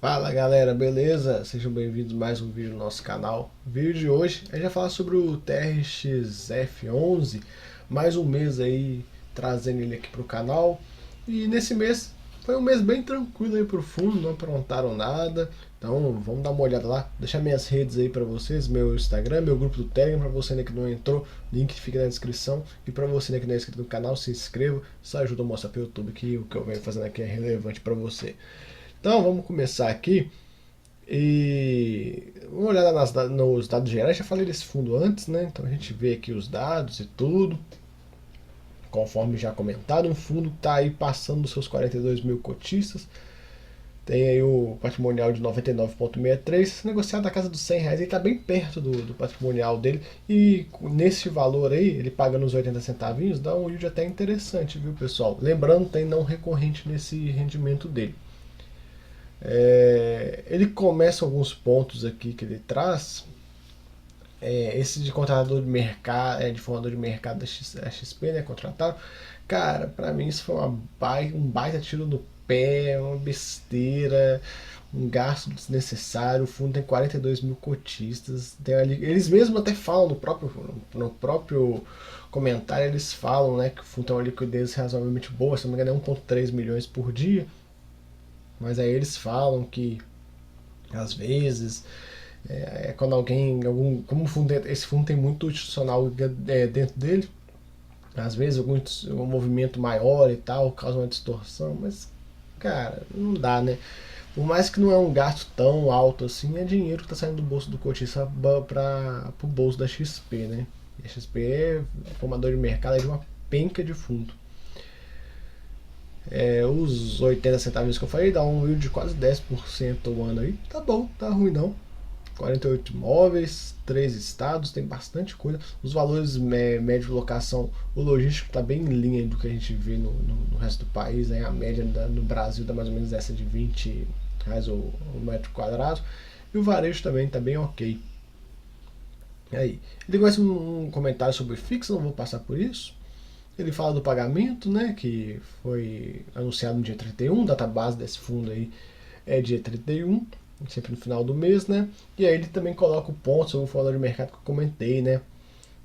Fala galera, beleza? Sejam bem-vindos a mais um vídeo no nosso canal. O vídeo de hoje a gente vai falar sobre o TRX-F11, mais um mês aí trazendo ele aqui para o canal. E nesse mês foi um mês bem tranquilo aí pro fundo, não aprontaram nada. Então vamos dar uma olhada lá, deixar minhas redes aí para vocês, meu Instagram, meu grupo do Telegram, para você que não entrou, link fica na descrição. E para você que não é inscrito no canal, se inscreva, isso ajuda a mostrar para o YouTube que o que eu venho fazendo aqui é relevante para você. Então vamos começar aqui e uma olhada nos dados gerais. Já falei desse fundo antes, né? Então a gente vê aqui os dados e tudo. Conforme já comentado, um fundo está aí passando dos seus 42 mil cotistas. Tem aí o patrimonial de 99,63, negociado na casa dos R$ 100, ele está bem perto do patrimonial dele. E nesse valor aí, ele paga nos 80 centavinhos, dá um yield até interessante, viu pessoal? Lembrando, tem não recorrente nesse rendimento dele. Ele começa alguns pontos aqui que ele traz. Esse de contratador de mercado, de formador de mercado da XP, né, contratado. Cara, pra mim isso foi um baita tiro no pé, uma besteira, um gasto desnecessário. O fundo tem 42 mil cotistas. Eles mesmos até falam no próprio comentário, eles falam, né, que o fundo tem uma liquidez razoavelmente boa, se não me engano é 1,3 milhões por dia. Mas aí eles falam que às vezes quando como esse fundo tem muito institucional dentro dele, às vezes um movimento maior e tal causa uma distorção, mas cara, não dá, né? Por mais que não é um gasto tão alto assim, é dinheiro que está saindo do bolso do cotista para o bolso da XP, né? E a XP é formador de mercado de uma penca de fundo. Os 80 centavos que eu falei dá um yield de quase 10% ao ano aí. Tá bom, tá ruim não. 48 imóveis, 3 estados, tem bastante coisa. Os valores médio de locação, o logístico está bem em linha do que a gente vê no resto do país. Né? A média no Brasil dá mais ou menos essa de R$ 20 o metro quadrado. E o varejo também está bem ok. Aí, ele começa um comentário sobre fixo, não vou passar por isso. Ele fala do pagamento, né, que foi anunciado no dia 31, data base desse fundo aí é dia 31, sempre no final do mês, né? E aí ele também coloca o ponto sobre o valor de mercado que eu comentei, né?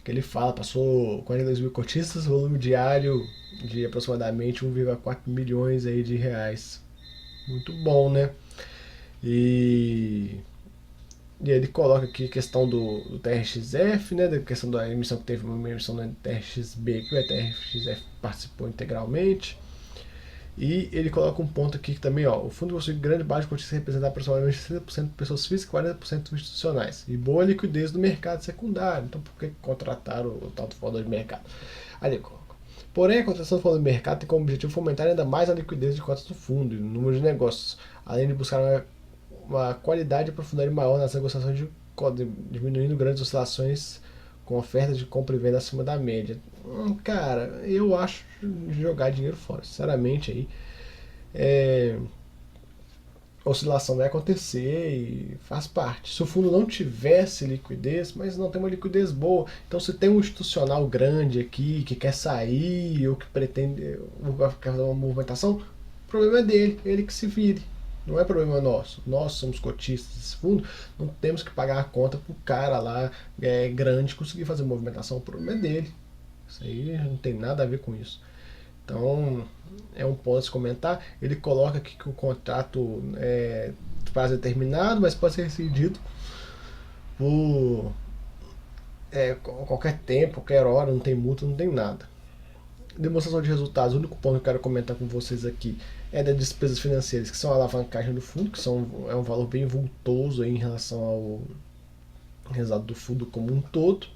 Que ele fala, passou 42 mil cotistas, volume diário de aproximadamente 1,4 milhões aí de reais. Muito bom, né? E e aí ele coloca aqui a questão do TRXF, né, da questão da emissão que teve uma emissão da TRXB, que o TRXF participou integralmente. E ele coloca um ponto aqui que também, ó, o fundo possui grande base de cotistas representada aproximadamente 60% de pessoas físicas e 40% institucionais. E boa liquidez do mercado secundário. Então por que contrataram o tal do fundo de mercado? Aí ele coloca. Porém, a contratação do fundo de mercado tem como objetivo fomentar ainda mais a liquidez de cotas do fundo e o número de negócios, além de buscar uma qualidade e profundidade maior nas negociações, diminuindo grandes oscilações com ofertas de compra e venda acima da média. Cara, eu acho jogar dinheiro fora, sinceramente aí. Oscilação vai acontecer e faz parte. Se o fundo não tivesse liquidez, mas não tem uma liquidez boa, então se tem um institucional grande aqui que quer sair ou que pretende fazer uma movimentação, o problema é dele, ele que se vire. Não é problema nosso. Nós somos cotistas desse fundo, não temos que pagar a conta pro cara lá grande conseguir fazer movimentação. O problema é dele. Isso aí não tem nada a ver com isso. Então, é um ponto a se comentar. Ele coloca aqui que o contrato é de prazo determinado, mas pode ser rescindido por qualquer tempo, qualquer hora, não tem multa, não tem nada. Demonstração de resultados, o único ponto que eu quero comentar com vocês aqui é das despesas financeiras, que são a alavancagem do fundo, que é um valor bem vultoso aí em relação ao resultado do fundo como um todo,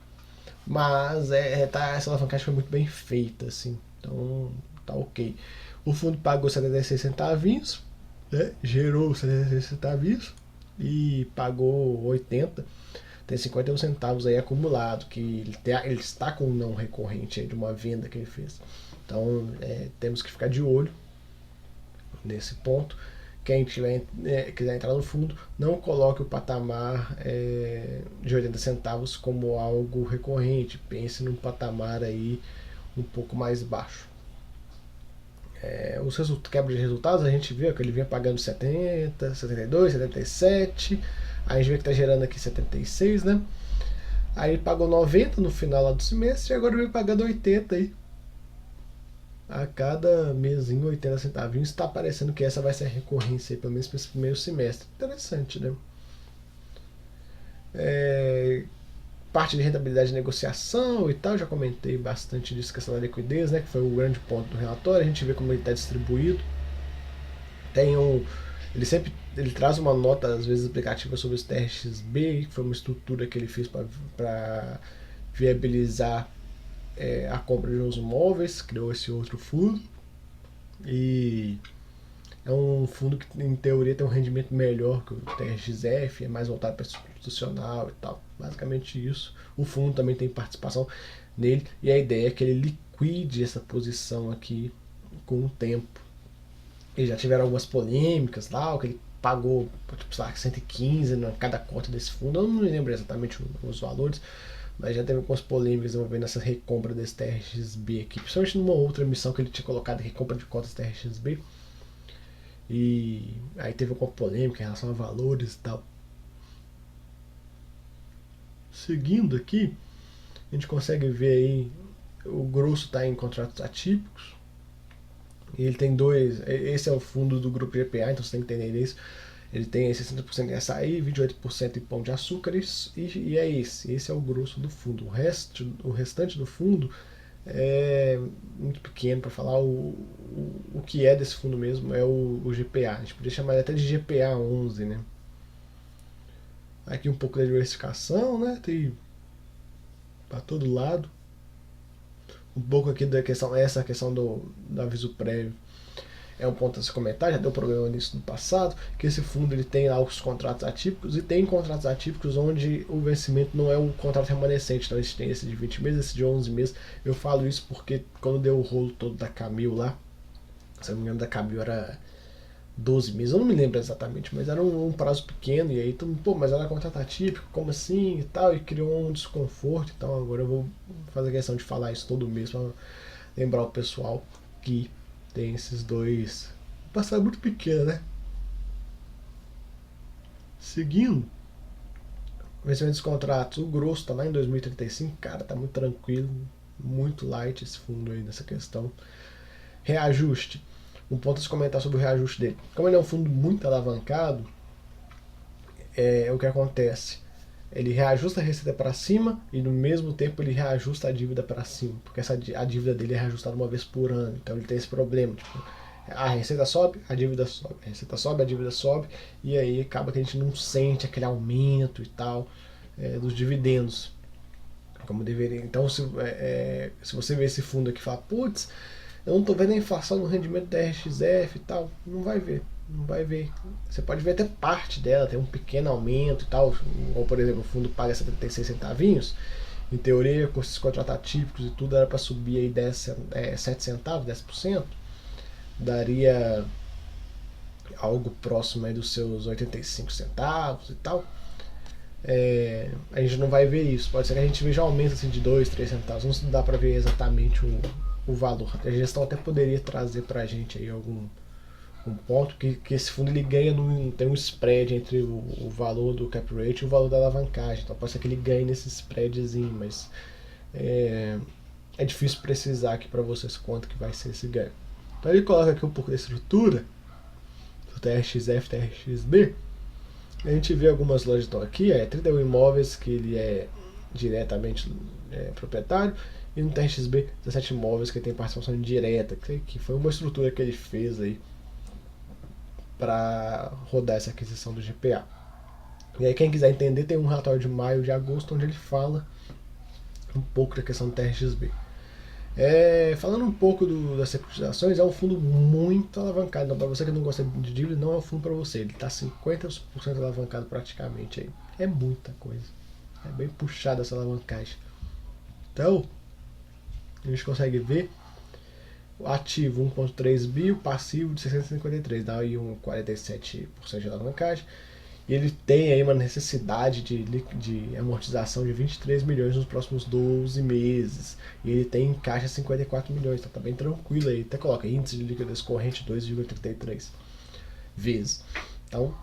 mas essa alavancagem foi muito bem feita, assim, então tá ok. O fundo pagou 76 centavinhos, né? Gerou 76 centavinhos e pagou 80, tem 51 centavos aí acumulado, que ele está com um não recorrente aí de uma venda que ele fez. Então temos que ficar de olho nesse ponto. Quem quiser entrar no fundo, não coloque o patamar de 80 centavos como algo recorrente. Pense num patamar aí um pouco mais baixo. os quebra de resultados, a gente viu que ele vinha pagando 70, 72, 77, aí a gente vê que está gerando aqui 76, né? Aí ele pagou 90 no final lá do semestre e agora vem pagando 80 aí. A cada mesinho 80 centavinhos, está parecendo que essa vai ser a recorrência aí, pelo menos para esse primeiro semestre. Interessante, né? Parte de rentabilidade de negociação e tal, já comentei bastante disso, questão da liquidez, né, que foi o grande ponto do relatório. A gente vê como ele está distribuído. Ele traz uma nota, às vezes, explicativa sobre os TRXB, que foi uma estrutura que ele fez para viabilizar a compra de uns imóveis, criou esse outro fundo. E é um fundo que, em teoria, tem um rendimento melhor que o TRXF, é mais voltado para institucional e tal. Basicamente isso. O fundo também tem participação nele e a ideia é que ele liquide essa posição aqui com o tempo. Eles já tiveram algumas polêmicas lá, que ele pagou tipo, 115 em cada cota desse fundo. Eu não me lembro exatamente os valores, mas já teve algumas polêmicas envolvendo essa recompra desse TRXB aqui, principalmente numa outra emissão que ele tinha colocado, recompra de cotas TRXB. E aí teve alguma polêmica em relação a valores e tal. Seguindo aqui, a gente consegue ver aí o grosso está em contratos atípicos. E ele tem dois. Esse é o fundo do grupo GPA, então você tem que entender isso. Ele tem 60% em açaí, 28% em pão de açúcar e é esse. Esse é o grosso do fundo. O restante do fundo é muito pequeno para falar o que é desse fundo mesmo, é o GPA. A gente poderia chamar ele até de GPA 11, né? Aqui um pouco da diversificação, né? Tem para todo lado. Um pouco aqui da questão, essa questão do aviso prévio é um ponto a se comentar, já deu problema nisso no passado, que esse fundo ele tem lá os contratos atípicos e tem contratos atípicos onde o vencimento não é o contrato remanescente, então tem esse de 20 meses, esse de 11 meses. Eu falo isso porque quando deu o rolo todo da Camil lá, se eu não me engano da Camil era 12 meses, eu não me lembro exatamente, mas era um prazo pequeno, e aí pô, mas era contrato atípico, como assim e tal, e criou um desconforto. Então agora eu vou fazer questão de falar isso todo mês para lembrar o pessoal que tem esses dois. Passada muito pequena, né? Seguindo, vencimento dos contratos, o grosso tá lá em 2035, cara, tá muito tranquilo, muito light esse fundo aí nessa questão. Reajuste. Um ponto a se comentar sobre o reajuste dele. Como ele é um fundo muito alavancado, o que acontece? Ele reajusta a receita para cima e no mesmo tempo ele reajusta a dívida para cima, porque a dívida dele é reajustada uma vez por ano, então ele tem esse problema. Tipo, a receita sobe, a dívida sobe, a receita sobe, a dívida sobe, e aí acaba que a gente não sente aquele aumento e tal dos dividendos, como deveria. Então, se você vê esse fundo aqui e fala, putz, eu não estou vendo a inflação no rendimento da RXF e tal, não vai ver. Não vai ver. Você pode ver até parte dela, tem um pequeno aumento e tal. Ou, por exemplo, o fundo paga 76 centavinhos. Em teoria, com esses contratos atípicos e tudo, era para subir aí 7 centavos, 10%. Daria algo próximo aí dos seus 85 centavos e tal. A gente não vai ver isso. Pode ser que a gente veja aumento assim, de 2, 3 centavos. Não dá para ver exatamente o valor. A gestão até poderia trazer para a gente aí algum ponto que esse fundo ele ganha, tem um spread entre o valor do cap rate e o valor da alavancagem. Então pode ser que ele ganhe nesse spreadzinho, mas é difícil precisar aqui para vocês quanto que vai ser esse ganho. Então ele coloca aqui um pouco da estrutura do TRXF, TRXB. A gente vê algumas lojas estão aqui, 31 imóveis que ele é diretamente proprietário, e no TRXB 17 imóveis que tem participação indireta, que foi uma estrutura que ele fez aí para rodar essa aquisição do GPA. E aí quem quiser entender, tem um relatório de maio, de agosto, onde ele fala um pouco da questão do TRXB. Falando um pouco das securitizações, é um fundo muito alavancado. Então, para você que não gosta de dívida, não é um fundo para você. Ele está 50% alavancado praticamente aí. É muita coisa. É bem puxada essa alavancagem. Então, a gente consegue ver o ativo 1,3 bi, o passivo de 653, dá aí um 47% de alavancagem. E ele tem aí uma necessidade de amortização de 23 milhões nos próximos 12 meses. E ele tem em caixa 54 milhões, então tá bem tranquilo aí. Até coloca índice de liquidez corrente 2,33 vezes. Então,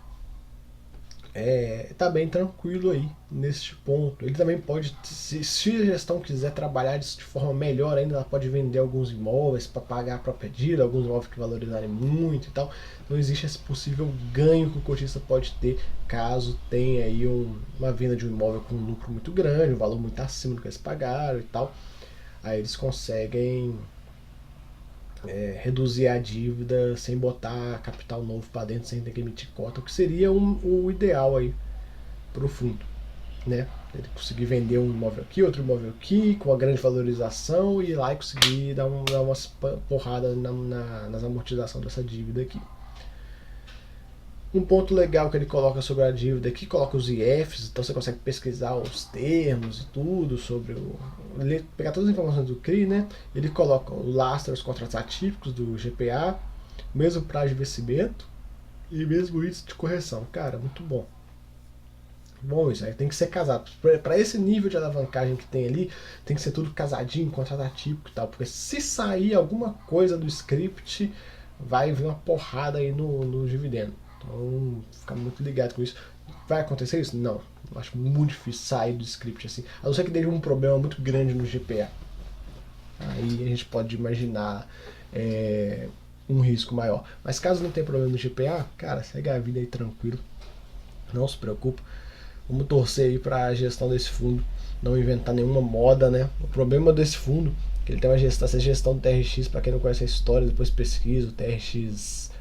tá bem tranquilo aí neste ponto. Ele também pode, se a gestão quiser trabalhar de forma melhor ainda, ela pode vender alguns imóveis para pagar a própria dívida, alguns imóveis que valorizarem muito e tal. Então existe esse possível ganho que o cotista pode ter caso tenha aí uma venda de um imóvel com um lucro muito grande, um valor muito acima do que eles pagaram e tal. Aí eles conseguem reduzir a dívida sem botar capital novo para dentro, sem ter que emitir cota, o que seria o ideal aí para o fundo, né? Ele conseguir vender um imóvel aqui, outro imóvel aqui, com uma grande valorização e ir lá e conseguir dar umas porradas nas amortizações dessa dívida aqui. Um ponto legal que ele coloca sobre a dívida aqui, coloca os IFs, então você consegue pesquisar os termos e tudo sobre pegar todas as informações do CRI, né? Ele coloca o lastro, os contratos atípicos do GPA, mesmo prazo de vencimento e mesmo índice de correção. Cara, muito bom. Bom, isso aí tem que ser casado. Para esse nível de alavancagem que tem ali, tem que ser tudo casadinho, contrato atípico e tal. Porque se sair alguma coisa do script, vai vir uma porrada aí no dividendo. Então, ficar muito ligado com isso. Vai acontecer isso? Não. Acho muito difícil sair do script assim. A não ser que dê um problema muito grande no GPA. Aí a gente pode imaginar um risco maior. Mas caso não tenha problema no GPA, cara, segue a vida aí tranquilo. Não se preocupe. Vamos torcer aí para a gestão desse fundo não inventar nenhuma moda, né? O problema desse fundo é que ele tem essa gestão do TRX, para quem não conhece a história, depois pesquisa o TRX,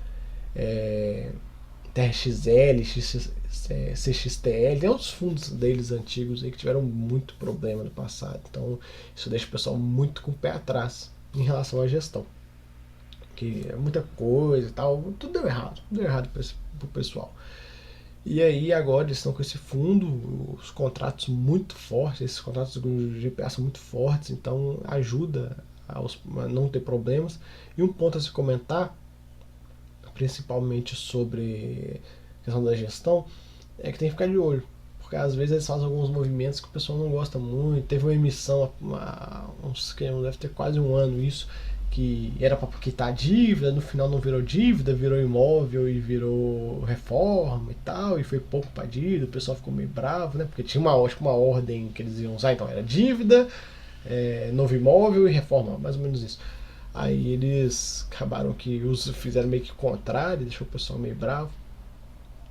TRXL, CXTL, tem outros fundos deles antigos aí que tiveram muito problema no passado. Então isso deixa o pessoal muito com o pé atrás em relação à gestão. Que é muita coisa e tal, tudo deu errado pro pessoal. E aí agora eles estão com esse fundo, os contratos muito fortes, esses contratos do GPA são muito fortes, então ajuda a não ter problemas. E um ponto a se comentar, principalmente sobre a questão da gestão, é que tem que ficar de olho. Porque às vezes eles fazem alguns movimentos que o pessoal não gosta muito. Teve uma emissão, deve ter quase um ano isso, que era para quitar a dívida, no final não virou dívida, virou imóvel e virou reforma e tal, e foi pouco para dívida, o pessoal ficou meio bravo, né? Porque tinha uma ordem que eles iam usar, então era dívida, novo imóvel e reforma, mais ou menos isso. Aí eles acabaram que fizeram meio que o contrário, deixou o pessoal meio bravo.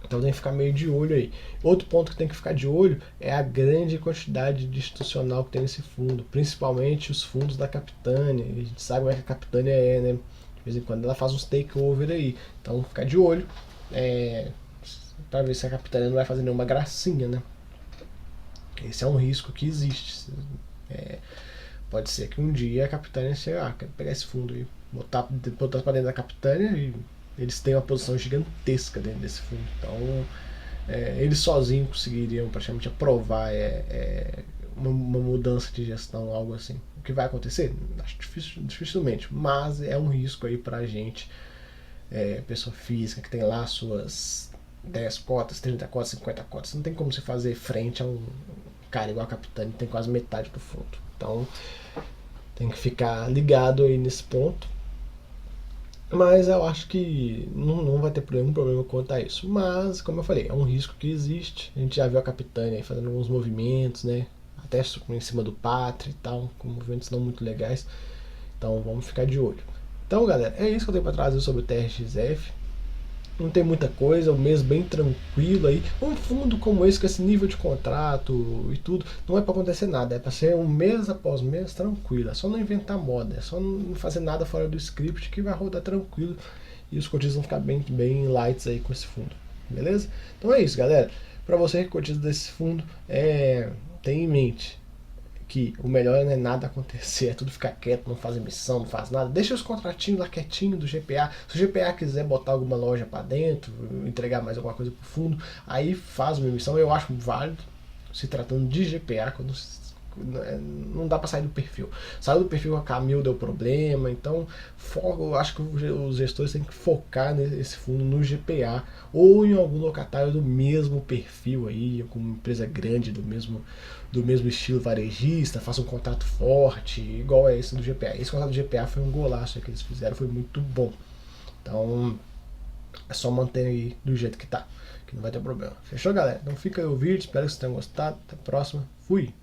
Então tem que ficar meio de olho aí. Outro ponto que tem que ficar de olho é a grande quantidade de institucional que tem nesse fundo, principalmente os fundos da Capitânia. A gente sabe como é que a Capitânia é, né? De vez em quando ela faz uns takeover aí. Então ficar de olho para ver se a Capitânia não vai fazer nenhuma gracinha, né? Esse é um risco que existe. Pode ser que um dia a Capitânia chegue, quero pegar esse fundo aí, botar para dentro da Capitânia e eles têm uma posição gigantesca dentro desse fundo. Então, eles sozinhos conseguiriam praticamente aprovar uma mudança de gestão, algo assim. O que vai acontecer? Acho dificilmente, mas é um risco aí pra gente, pessoa física, que tem lá suas 10 cotas, 30 cotas, 50 cotas. Não tem como você fazer frente a um cara igual a Capitânia, tem quase metade do fundo. Então, tem que ficar ligado aí nesse ponto. Mas eu acho que não vai ter nenhum problema quanto a isso. Mas, como eu falei, é um risco que existe. A gente já viu a Capitânia aí fazendo alguns movimentos, né? Até em cima do Pátria e tal, com movimentos não muito legais. Então vamos ficar de olho. Então, galera, é isso que eu tenho para trazer sobre o TRXF. Não tem muita coisa, o mês bem tranquilo aí. Um fundo como esse, com esse nível de contrato e tudo, não é para acontecer nada. É para ser um mês após mês tranquilo. É só não inventar moda, é só não fazer nada fora do script que vai rodar tranquilo. E os cotistas vão ficar bem lights aí com esse fundo. Beleza? Então é isso, galera. Para você que cotiza desse fundo, tenha em mente que o melhor não é nada acontecer, é tudo ficar quieto, não faz emissão, não faz nada. Deixa os contratinhos lá quietinho do GPA. Se o GPA quiser botar alguma loja para dentro, entregar mais alguma coisa pro fundo, aí faz uma emissão. Eu acho válido, se tratando de GPA, quando não dá pra sair do perfil. Saiu do perfil, a Camil deu problema, então eu acho que os gestores têm que focar nesse fundo no GPA ou em algum locatário do mesmo perfil aí, com uma empresa grande do mesmo estilo varejista, faça um contrato forte, igual é esse do GPA. Esse contrato do GPA foi um golaço que eles fizeram, foi muito bom. Então é só manter aí do jeito que tá, que não vai ter problema. Fechou, galera? Então fica aí o vídeo, espero que vocês tenham gostado. Até a próxima. Fui!